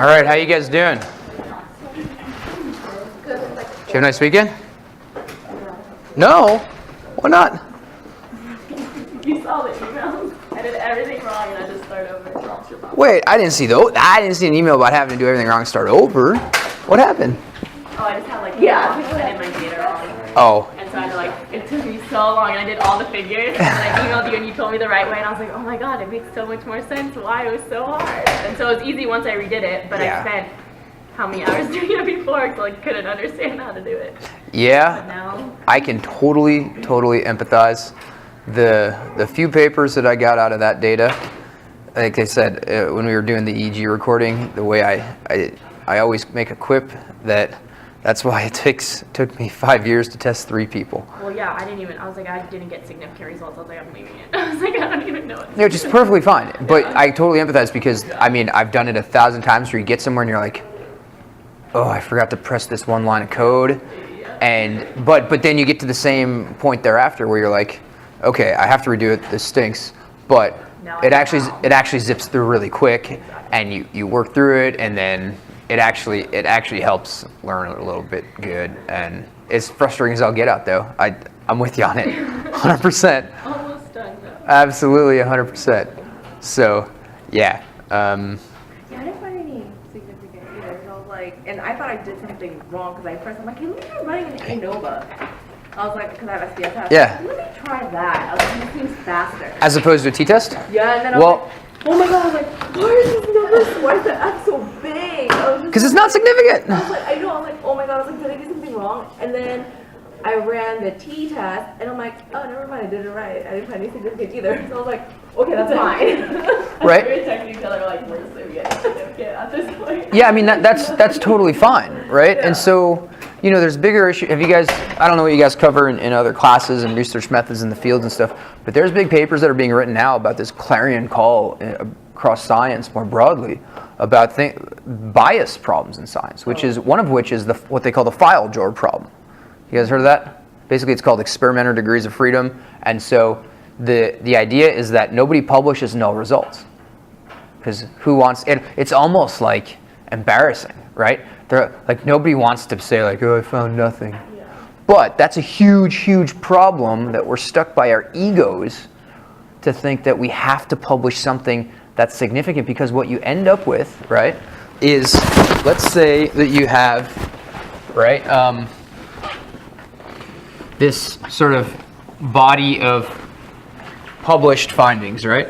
All right, how you guys doing? Did you have a nice weekend? No? Why not? You saw the emails. I did everything wrong and I just started over. Wait, I didn't see those. I didn't see an email about having to do everything wrong and start over. What happened? Oh, I just had I did my data wrong. Oh. And so I had it took me so long and I did all the figures and I emailed you and you told me the right way and I was like, oh my god, it makes so much more sense why it was so hard. And so it was easy once I redid it, but I spent how many hours doing it before because I couldn't understand how to do it. Yeah, now, I can totally empathize. The few papers that I got out of that data, like I said, when we were doing the EEG recording, the way I always make a quip that's why it took me 5 years to test 3 people. Well, yeah, I didn't get significant results. I was like, I'm leaving it. I was like, I don't even know what which is perfectly fine. But I totally empathize because, I've done it 1,000 times where you get somewhere and you're like, oh, I forgot to press this one line of code. But then you get to the same point thereafter where you're like, okay, I have to redo it. This stinks. But it actually zips through really quick, and you work through it, and then it actually helps learn a little bit good. And it's frustrating as I'll get out though. I'm with you on it, 100%. Almost done though. Absolutely, 100%. So, yeah. Yeah, I didn't find any significant either. So I was like, and I thought I did something wrong because I'm like, hey, look at running an ANOVA. I was like, because I have SPSS. Yeah. Let me try that. I was like, this seems faster. As opposed to a t-test? Yeah, and then I was like, oh my god, I was like, why is this number, why is the F so big? Because it's not significant. I was like, I know, I was like, oh my god, I was like, did I do something wrong? And then I ran the T-test, and I'm like, oh, never mind, I did it right. I didn't find any significant either. So I was like, okay, that's fine. Right? We were texting each other like, we're so getting significant at this point. Yeah, that's totally fine, right? Yeah. And so, there's bigger issue. Have you guys? I don't know what you guys cover in other classes and research methods in the fields and stuff, but there's big papers that are being written now about this clarion call across science more broadly about bias problems in science, which is one of which is what they call the file drawer problem. You guys heard of that? Basically, it's called experimenter degrees of freedom, and so the idea is that nobody publishes null results because who wants? It's almost like embarrassing, right? Nobody wants to say oh, I found nothing. Yeah. But that's a huge problem that we're stuck by our egos to think that we have to publish something that's significant, because what you end up with, right, is, let's say that you have, right, this sort of body of published findings, right?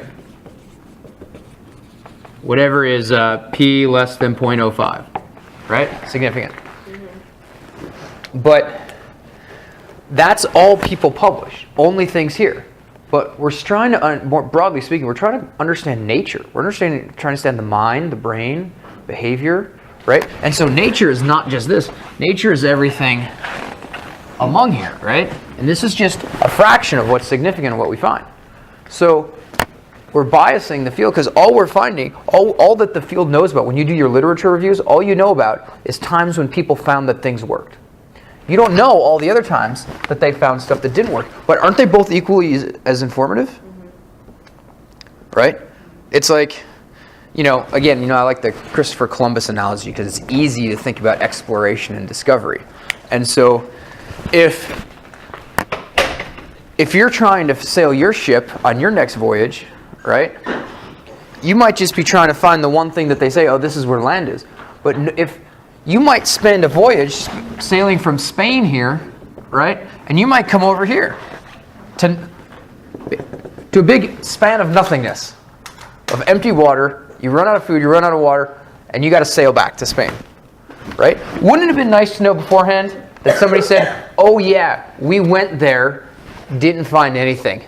Whatever is p less than 0.05. Right? Significant. Mm-hmm. But that's all people publish. Only things here. But we're trying to, more broadly speaking, we're trying to understand nature. We're trying to understand the mind, the brain, behavior, right? And so nature is not just this. Nature is everything among here, right? And this is just a fraction of what's significant and what we find. So we're biasing the field because all we're finding, all that the field knows about, when you do your literature reviews, all you know about is times when people found that things worked. You don't know all the other times that they found stuff that didn't work. But aren't they both equally as informative? Mm-hmm. Right? It's like, again, I like the Christopher Columbus analogy because it's easy to think about exploration and discovery. And so if you're trying to sail your ship on your next voyage, right? You might just be trying to find the one thing that they say, oh, this is where land is. But if you might spend a voyage sailing from Spain here, right? And you might come over here to a big span of nothingness, of empty water. You run out of food, you run out of water, and you got to sail back to Spain, right? Wouldn't it have been nice to know beforehand that somebody said, oh yeah, we went there, didn't find anything.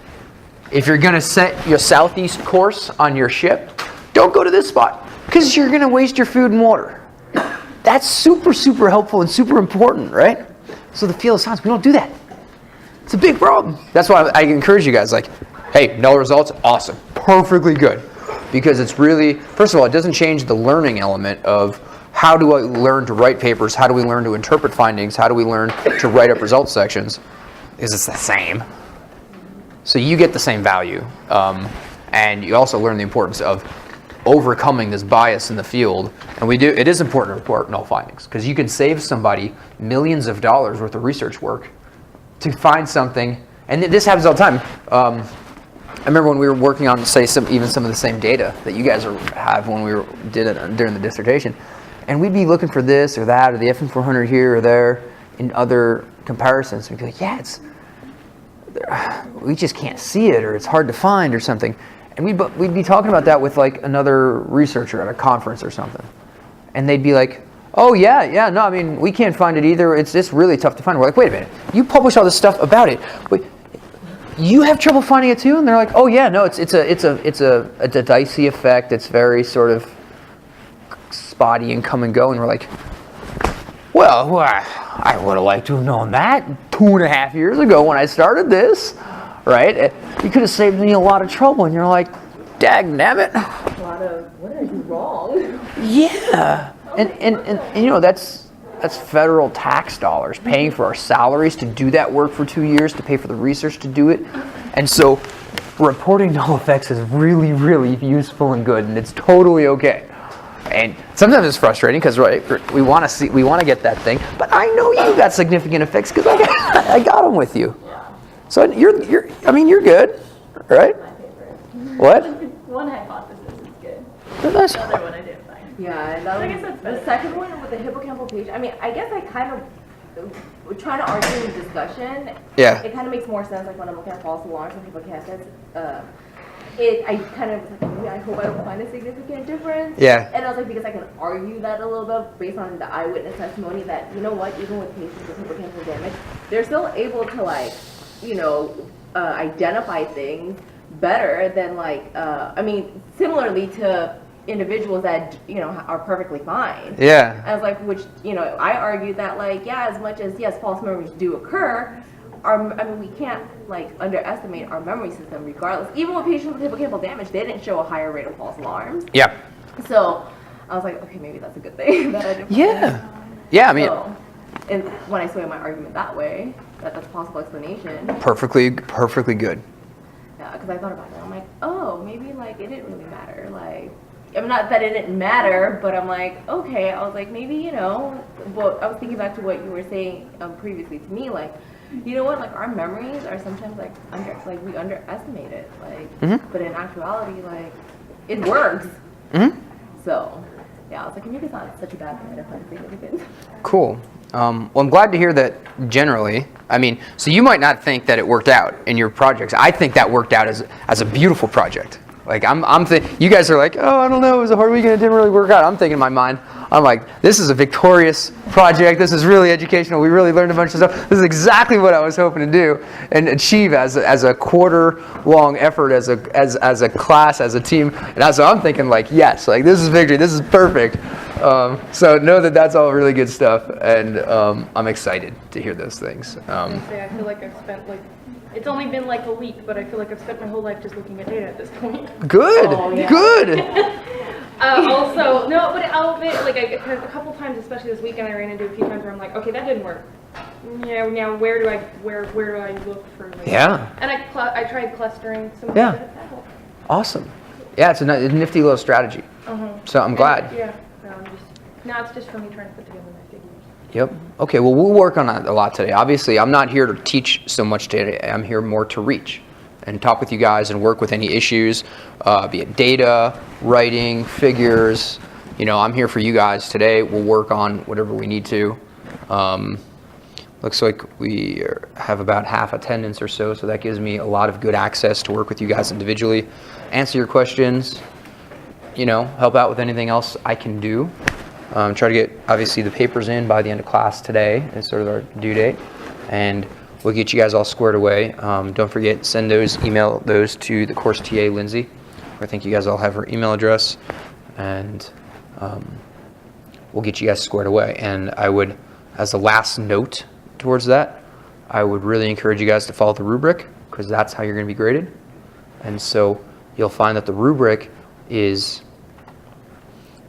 If you're going to set your southeast course on your ship, don't go to this spot because you're going to waste your food and water. That's super helpful and super important, right? So the field of science, we don't do that. It's a big problem. That's why I encourage you guys, hey, null results, awesome, perfectly good. Because it's really, first of all, it doesn't change the learning element of how do I learn to write papers, how do we learn to interpret findings, how do we learn to write up results sections, because it's the same. So you get the same value, and you also learn the importance of overcoming this bias in the field. And it is important to report null findings, because you can save somebody millions of dollars worth of research work to find something. And this happens all the time. I remember when we were working on, say, even some of the same data that you guys have when we did it during the dissertation, and we'd be looking for this or that or the FM400 here or there in other comparisons. We'd be like, yeah, we just can't see it, or it's hard to find or something. And we'd be talking about that with like another researcher at a conference or something, and they'd be like, oh yeah, no, I mean, we can't find it either. It's just really tough to find. We're like, wait a minute, you publish all this stuff about it, but you have trouble finding it too? And they're like, oh yeah, no, it's a dicey effect. It's very sort of spotty and come and go. And we're like, well, I would have liked to have known that 2.5 years ago when I started this, right? You could have saved me a lot of trouble. And you're like, dagnabbit. A lot of, what did I do wrong? Yeah, and you know, that's federal tax dollars paying for our salaries to do that work for 2 years, to pay for the research to do it. And so reporting null effects is really, really useful and good, and it's totally okay. And sometimes it's frustrating because we want to get that thing, but I know you got significant effects because I got them with you. So you're good, right? What? One hypothesis is good. That's, The other one I didn't find. Yeah, and I guess that's the better. second one with the hippocampal page. I mean, I guess I kind of trying to argue in discussion. Yeah. It kind of makes more sense, like when I'm looking at false alarms and hippocampus. I kind of was like, maybe I hope I don't find a significant difference. Yeah. And I was like, because I can argue that a little bit based on the eyewitness testimony that, you know what, even with patients with hippocampal damage, they're still able to, like, you know, identify things better than, like, I mean, similarly to individuals that, you know, are perfectly fine. yeah. I was like, which, you know, I argued that, like, yeah, as much as, yes, false memories do occur, we can't, like, underestimate our memory system regardless. Even with patients with hippocampal damage, they didn't show a higher rate of false alarms. Yeah. So I was like, okay, maybe that's a good thing that I didn't. Yeah. Yeah, I mean, So, and when I sway my argument that way, that's a possible explanation. perfectly good. Yeah, because I thought about it. I'm like, oh, maybe, like, it didn't really matter. Like, I mean, not that it didn't matter, but I'm like, okay. I was like, maybe, you know, well, I was thinking back to what you were saying previously to me, like, you know what, like, our memories are sometimes, like, we underestimate it, like, but in actuality, like, it works. So, yeah, I was like, maybe it's not such a bad thing. I find it significant. Cool. Well, I'm glad to hear that generally. I mean, so you might not think that it worked out in your projects. I think that worked out as a beautiful project. Like, you guys are like, oh, I don't know, it was a hard weekend, it didn't really work out. I'm thinking in my mind, I'm like, this is a victorious project, this is really educational, we really learned a bunch of stuff. This is exactly what I was hoping to do and achieve as a quarter-long effort, as a class, as a team. And so I'm thinking, like, yes, like, this is victory, this is perfect. So know that that's all really good stuff, and I'm excited to hear those things. I feel like I've spent, like, it's only been like a week, but I feel like I've spent my whole life just looking at data at this point. Good, good. Also, no, but I'll admit, like, because a couple times, especially this weekend, I ran into a few times where I'm like, okay, that didn't work. Yeah, now where do I look for? Like, Yeah. And I tried clustering some. Yeah. That helped. Awesome. Yeah, it's a nifty little strategy. So I'm glad. Yeah. Now it's just for me trying to put together my figures. Yep. Okay, well, we'll work on that a lot today. Obviously, I'm not here to teach so much today. I'm here more to reach and talk with you guys and work with any issues, be it data, writing, figures. You know, I'm here for you guys today. We'll work on whatever we need to. Looks like we have about half attendance or so that gives me a lot of good access to work with you guys individually, answer your questions, you know, help out with anything else I can do. Try to get, obviously, the papers in by the end of class today. It's sort of our due date. And we'll get you guys all squared away. Don't forget, email those to the course TA, Lindsay. I think you guys all have her email address. And we'll get you guys squared away. And I would, as a last note towards that, I would really encourage you guys to follow the rubric, because that's how you're going to be graded. And so you'll find that the rubric is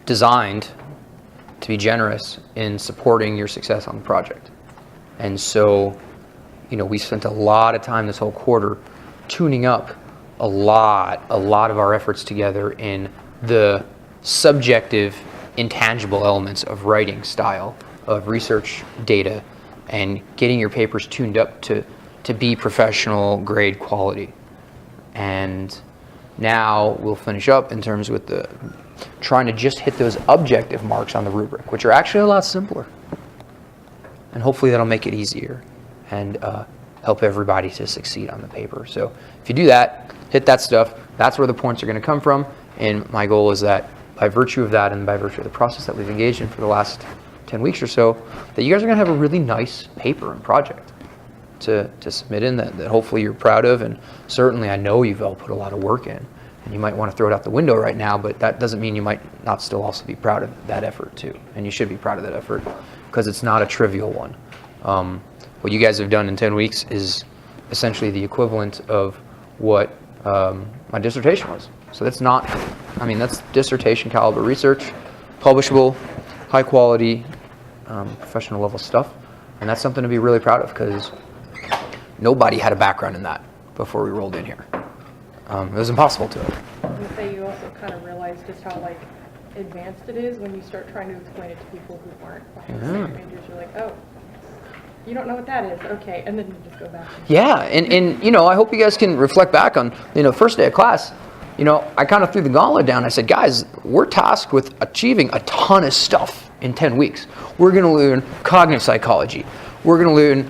designed to be generous in supporting your success on the project. And so, you know, we spent a lot of time this whole quarter tuning up a lot of our efforts together in the subjective, intangible elements of writing style, of research data, and getting your papers tuned up to be professional grade quality. And now we'll finish up in terms with the trying to just hit those objective marks on the rubric, which are actually a lot simpler. And hopefully that'll make it easier and help everybody to succeed on the paper. So if you do that, hit that stuff, that's where the points are going to come from. And my goal is that by virtue of that and by virtue of the process that we've engaged in for the last 10 weeks or so, that you guys are going to have a really nice paper and project to submit in that hopefully you're proud of. And certainly I know you've all put a lot of work in. And you might want to throw it out the window right now, but that doesn't mean you might not still also be proud of that effort too. And you should be proud of that effort because it's not a trivial one. What you guys have done in 10 weeks is essentially the equivalent of what my dissertation was. So that's not, I mean, that's dissertation caliber research, publishable, high quality, professional level stuff. And that's something to be really proud of because nobody had a background in that before we rolled in here. It was impossible to. You say you also kind of realize just how like advanced it is when you start trying to explain it to people who aren't behind majors. You're like, oh, you don't know what that is, okay, and then you just go back. Yeah, and you know, I hope you guys can reflect back on, you know, first day of class. You know, I kind of threw the gauntlet down. I said, guys, we're tasked with achieving a ton of stuff in 10 weeks. We're going to learn cognitive psychology. We're going to learn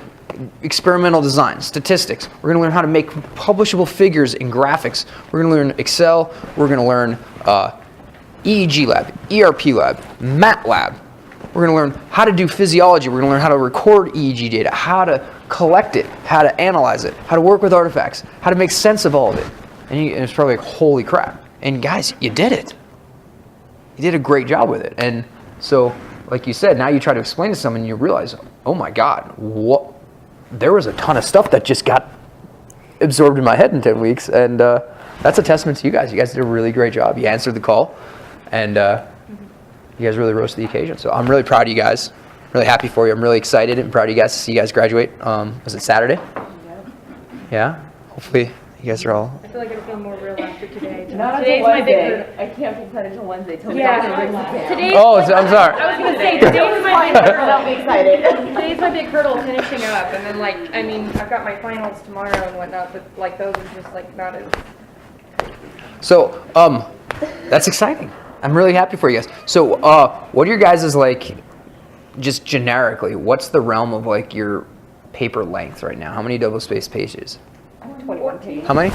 experimental design, statistics. We're going to learn how to make publishable figures in graphics. We're going to learn Excel. We're going to learn EEG lab, ERP lab, MATLAB. We're going to learn how to do physiology. We're going to learn how to record EEG data, how to collect it, how to analyze it, how to work with artifacts, how to make sense of all of it. And it's probably like, holy crap. And guys, you did it. You did a great job with it. And so, like you said, now you try to explain to someone and you realize, oh my God, there was a ton of stuff that just got absorbed in my head in 10 weeks. And that's a testament to you guys. You guys did a really great job. You answered the call. And you guys really rose to the occasion. So I'm really proud of you guys. Really happy for you. I'm really excited and proud of you guys to see you guys graduate. Was it Saturday? Yep. Yeah? Hopefully you guys are all... I feel like it'll feel more real after today. Not until Today's my big Wednesday. I can't be excited until Wednesday. Till Yeah. Today. Oh, I'm sorry. I was going to say, today's my big I'll be hurdle. excited. Today's my big hurdle, finishing up. And then, like, I mean, I've got my finals tomorrow and whatnot, but, like, those are just, like, not as... So, that's exciting. I'm really happy for you guys. So, what are your guys' like, just generically, what's the realm of like your paper length right now? How many double-spaced pages? 21 pages. How many?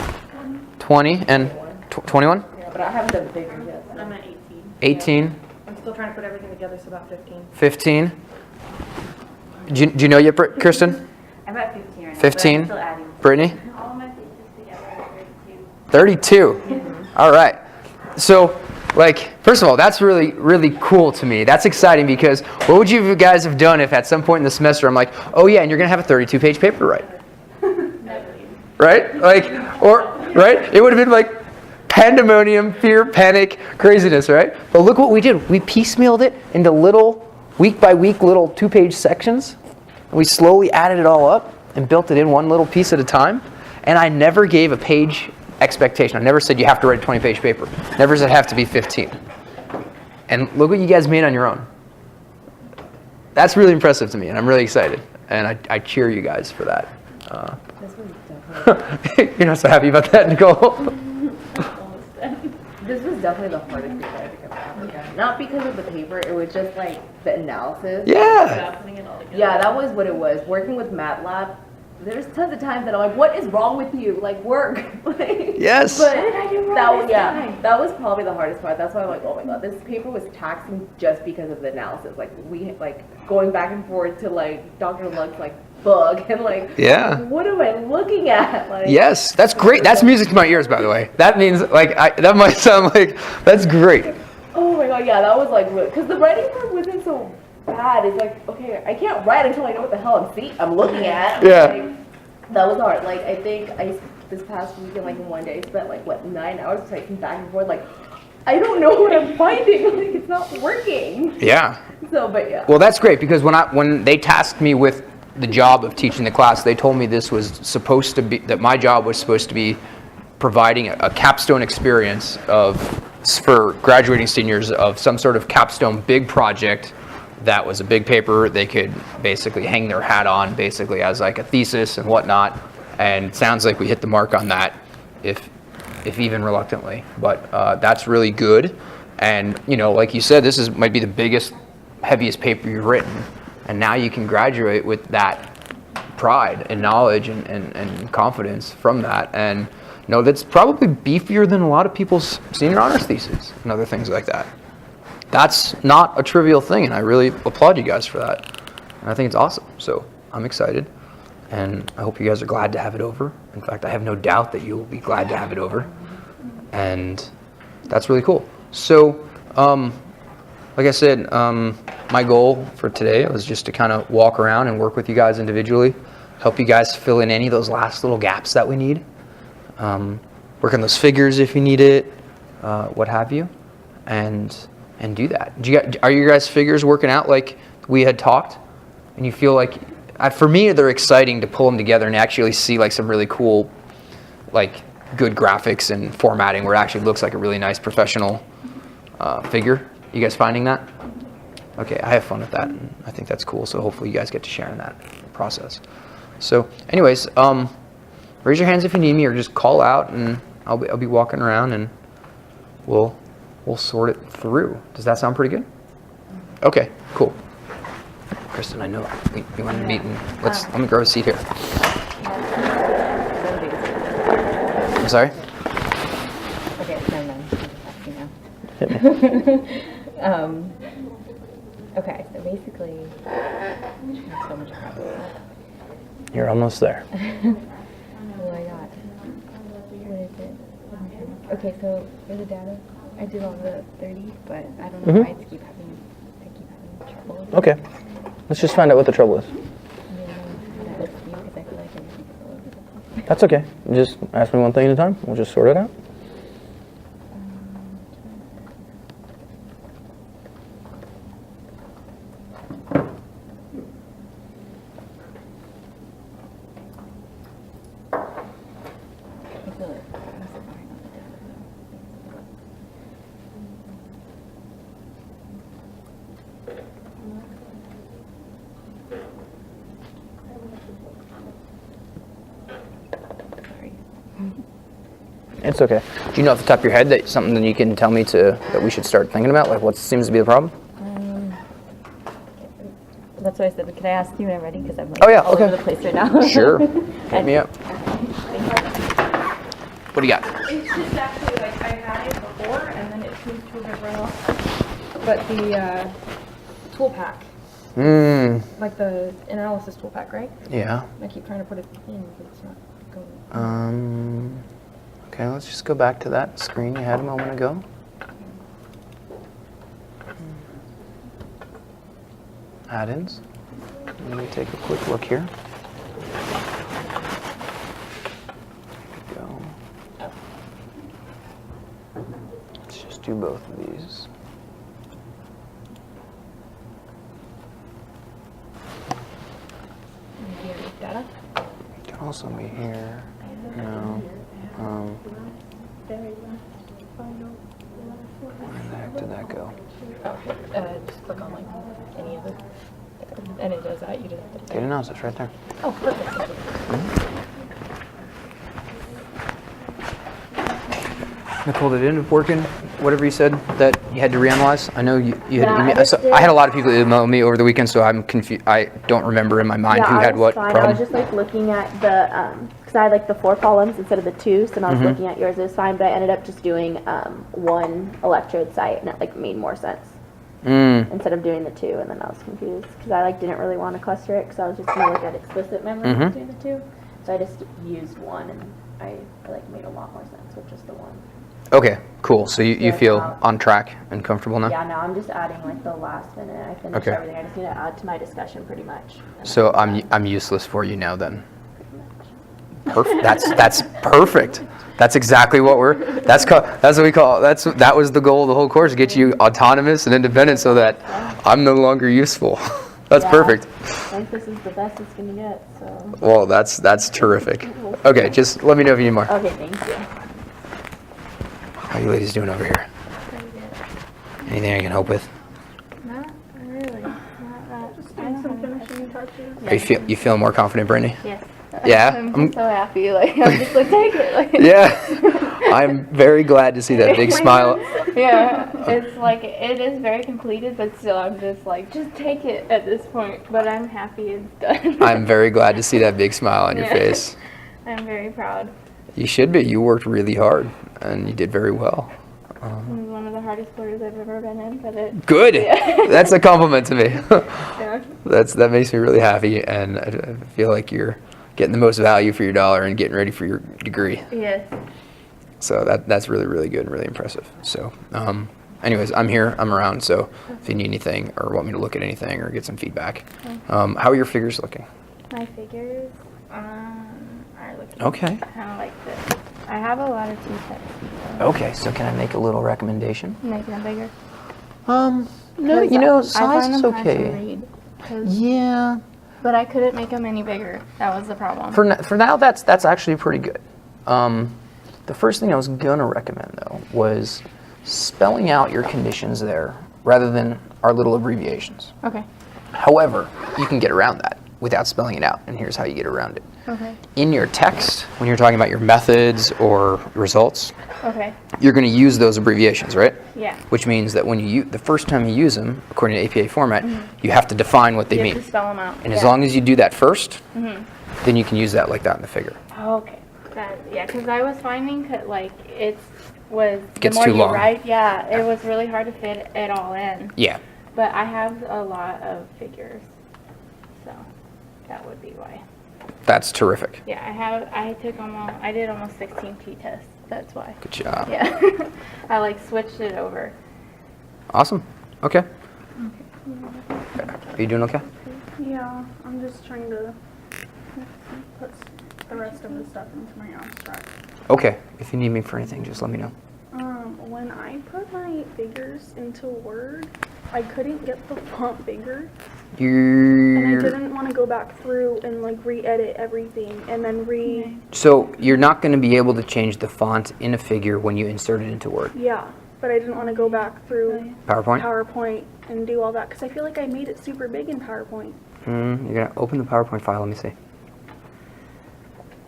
20 and 21? Yeah, but I haven't done the figures yet. So. I'm at 18. 18? I'm still trying to put everything together, so about 15. 15? Do you know yet, Kirsten? I'm at 15 right now. 15? But I'm still adding. Brittany? All my pages together are 32. 32. All right. So, like, first of all, that's really, really cool to me. That's exciting because what would you guys have done if at some point in the semester I'm like, oh yeah, and you're going to have a 32-page paper to write? Right? Like, or, right? It would have been like pandemonium, fear, panic, craziness, right? But look what we did. We piecemealed it into little, week by week, little 2-page sections. And we slowly added it all up and built it in one little piece at a time. And I never gave a page expectation. I never said you have to write a 20-page paper. Never said it have to be 15. And look what you guys made on your own. That's really impressive to me, and I'm really excited. And I cheer you guys for that. This was definitely. You're not so happy about that, Nicole? This was definitely the hardest paper I think I've ever done. Not because of the paper, it was just like the analysis. Yeah. Yeah, that was what it was. Working with MATLAB, there's tons of times that I'm like, what is wrong with you? Like, work. Like, Yes. But What did I do wrong that, this yeah, time? that was probably the hardest part. That's why I'm like, oh my god, this paper was taxing just because of the analysis. Like, we, like, going back and forth to, like, Dr. Luck's, like, book and, like, Yeah. what am I looking at? Like, Yes. That's great. That's music to my ears, by the way. That means, like, that might sound like, that's great. oh my god, yeah, that was, like, because the writing part wasn't so bad. It's like, okay, I can't write until I know what the hell I'm looking at. Yeah. Like, that was hard. Like, I think this past weekend, like, in one day, I spent, like, what, 9 hours typing back and forth. Like, I don't know what I'm finding. Like, it's not working. Yeah. So, but yeah. Well, that's great because when they tasked me with the job of teaching the class, they told me this was supposed to be, that my job was supposed to be providing a capstone experience of for graduating seniors of some sort of capstone big project that was a big paper they could basically hang their hat on, basically as like a thesis and whatnot. And it sounds like we hit the mark on that, if even reluctantly. But that's really good. And like you said, this might be the biggest, heaviest paper you've written, and now you can graduate with that pride and knowledge and confidence from that. And that's probably beefier than a lot of people's senior honors theses and other things like that. That's not a trivial thing, and I really applaud you guys for that. And I think it's awesome. So I'm excited, and I hope you guys are glad to have it over. In fact, I have no doubt that you will be glad to have it over. And that's really cool. So, like I said, my goal for today was just to kind of walk around and work with you guys individually, help you guys fill in any of those last little gaps that we need, work on those figures if you need it, what have you, and do that. Are your guys' figures working out like we had talked? And you feel like, for me, they're exciting to pull them together and actually see like some really cool, like good graphics and formatting where it actually looks like a really nice professional figure. You guys finding that? Okay, I have fun with that, and I think that's cool. So hopefully you guys get to share in that process. So, anyways, raise your hands if you need me, or just call out, and I'll be walking around, and we'll sort it through. Does that sound pretty good? Okay, cool. Kristen, I know we want to meet, and let me grab a seat here. I'm sorry? Okay, never mind. Hit me. Okay, so basically, so much problem. You're almost there. What do I got? What is it? Okay, so for the data, I did all the 30, but I don't know why I keep having trouble. Okay. Let's just find out what the trouble is. That's okay. Just ask me one thing at a time. We'll just sort it out. It's okay. Do you know off the top of your head that something that you can tell me that we should start thinking about? Like what seems to be the problem? That's why I said, can I ask you when I'm ready? Because I'm like all over the place right now. Sure. Hit me up. What do you got? It's just actually like I had it before and then it seems to have run off. But the tool pack. Like the analysis tool pack, right? Yeah. I keep trying to put it in, but it's not going. Okay, let's just go back to that screen you had a moment ago. Add-ins. Let me take a quick look here. There we go. Let's just do both of these. Data? Can also be here. No. Very last final. Where the heck did that go? Just click on like any of it, and it does that. You just have to. Data analysis right there. Oh, perfect. Nicole, did it end up working? Whatever you said that you had to reanalyze? I know you had. Yeah, I had a lot of people email me over the weekend, so I'm confused. I don't remember in my mind who had what fine. problem. I was just like looking at the because I had like the 4 columns instead of the 2, so I was looking at yours. It was fine, but I ended up just doing 1 electrode site, and it like made more sense instead of doing the 2. And then I was confused because I like didn't really want to cluster it because I was just gonna look at explicit memory between the 2. So I just used 1, and I like made a lot more sense with just the 1. Okay, cool. So you Yeah, feel now- on track and comfortable now? Yeah, now I'm just adding like the last minute. I finished Okay. everything. I just need to add to my discussion pretty much. And So then- I'm useless for you now then. Perfect. That's perfect. That's exactly what that's what we call that was the goal of the whole course, get you autonomous and independent so that I'm no longer useful. That's Yeah. perfect. I think this is the best it's gonna get. So. Well, that's terrific. Okay, just let me know if you need more. Okay, thank you. How you ladies doing over here? Anything I can help with? Not really. Not that. Just doing some finishing touches. Are you feeling more confident, Brittany? Yes. Yeah? I'm just so happy. Like, I'm just like, take it. Like, Yeah. I'm very glad to see that big smile. yeah, it's like, it is very completed, but still, I'm just like, just take it at this point. But I'm happy it's done. I'm very glad to see that big smile on your Yeah. face. I'm very proud. You should be. You worked really hard, and you did very well. It was one of the hardest quarters I've ever been in, but it. Good. Yeah. That's a compliment to me. Yeah. That makes me really happy, and I feel like you're getting the most value for your dollar and getting ready for your degree. Yes. So that's really, really good and really impressive. So, anyways, I'm here. I'm around. So if you need anything or want me to look at anything or get some feedback, how are your figures looking? My figures are looking Okay. kind of like this. I have a lot of T-tests. Okay. So can I make a little recommendation? Making them bigger. No, you know, I size find is them hard to okay. read, 'cause- Yeah. but I couldn't make them any bigger. That was the problem. For now, that's actually pretty good. The first thing I was gonna recommend though was spelling out your conditions there rather than our little abbreviations. Okay. However, you can get around that without spelling it out, and here's how you get around it. Okay. In your text, when you're talking about your methods or results, Okay. you're going to use those abbreviations, right? Yeah. Which means that when the first time you use them, according to APA format, you have to define what they You mean. have to spell them out. And as long as you do that first, Mhm. then you can use that like that in the figure. Okay. Yeah, because I was finding that like was Gets the more too you long. write, it was really hard to fit it all in. Yeah. But I have a lot of figures, so that would be why. That's terrific. Yeah, I did almost 16 T-tests. That's why. Good job. Yeah. I like switched it over. Awesome. Okay. Are you doing okay? Yeah, I'm just trying to put the rest of the stuff into my abstract. Okay. If you need me for anything, just let me know. When I put my figures into Word, I couldn't get the font bigger, and I didn't want to go back through and like re-edit everything and then So you're not going to be able to change the font in a figure when you insert it into Word. yeah, but I didn't want to go back through PowerPoint? PowerPoint and do all that because I feel like I made it super big in PowerPoint. You're going to open the PowerPoint file. Let me see.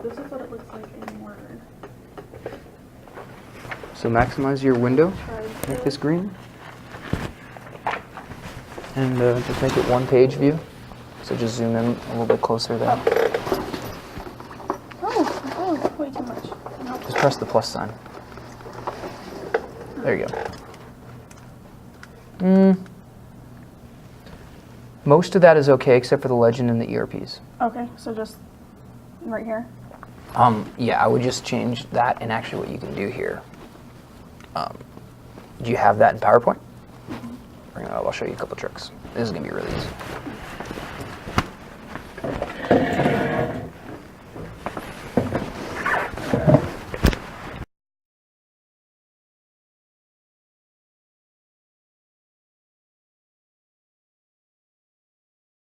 This is what it looks like in Word. So maximize your window. Make this green. And just make it one page view. So just zoom in a little bit closer there. Oh, way too much. No. Just press the plus sign. There you go. Most of that is okay except for the legend and the ERPs. Okay, so just right here. Yeah, I would just change that, and actually what you can do here. Do you have that in PowerPoint? Bring it up, I'll show you a couple tricks. This is gonna be really easy.